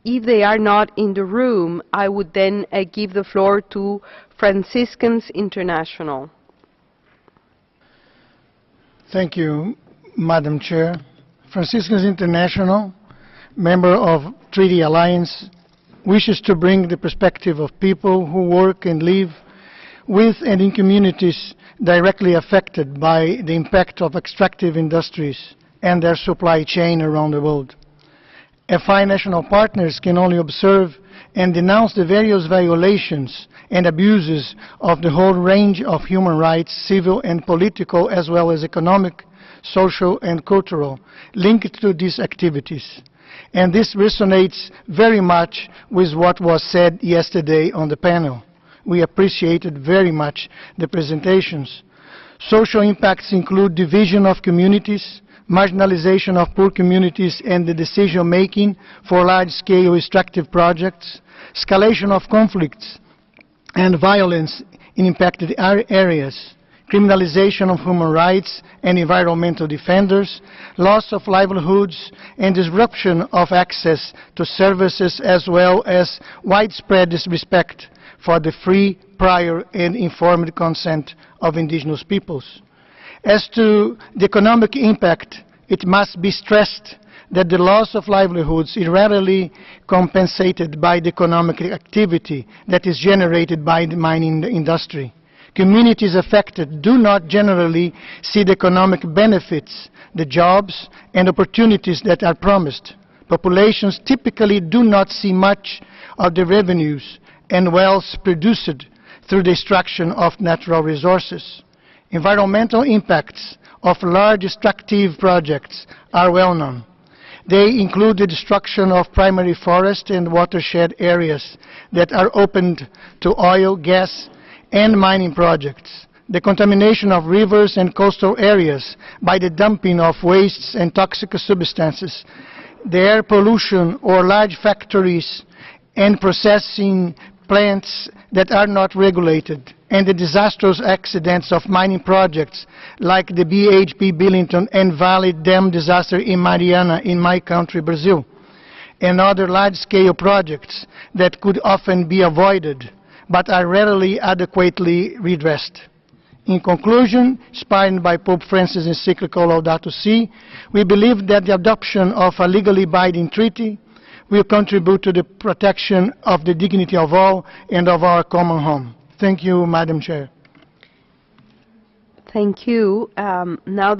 if they are not in the room, I would then give the floor to Franciscans International. Thank you, Madam Chair. Franciscans International, member of Treaty Alliance, wishes to bring the perspective of people who work and live with and in communities directly affected by the impact of extractive industries and their supply chain around the world. FI national partners can only observe and denounce the various violations and abuses of the whole range of human rights, civil and political, as well as economic, social and cultural, linked to these activities. And this resonates very much with what was said yesterday on the panel. We appreciated very much the presentations. Social impacts include division of communities, marginalization of poor communities and the decision-making for large-scale extractive projects, escalation of conflicts and violence in impacted areas, criminalization of human rights and environmental defenders, loss of livelihoods and disruption of access to services, as well as widespread disrespect for the free, prior and informed consent of indigenous peoples. As to the economic impact, it must be stressed that the loss of livelihoods is rarely compensated by the economic activity that is generated by the mining industry. Communities affected do not generally see the economic benefits, the jobs and opportunities that are promised. Populations typically do not see much of the revenues and wealth produced through the extraction of natural resources. Environmental impacts of large extractive projects are well known. They include the destruction of primary forest and watershed areas that are opened to oil, gas, and mining projects, the contamination of rivers and coastal areas by the dumping of wastes and toxic substances, the air pollution or large factories and processing plants that are not regulated, and the disastrous accidents of mining projects like the BHP Billington and Vale Dam disaster in Mariana in my country, Brazil, and other large-scale projects that could often be avoided but are rarely adequately redressed. In conclusion, inspired by Pope Francis' encyclical Laudato Si, we believe that the adoption of a legally binding treaty will contribute to the protection of the dignity of all and of our common home. Thank you, Madam Chair. Thank you. Now the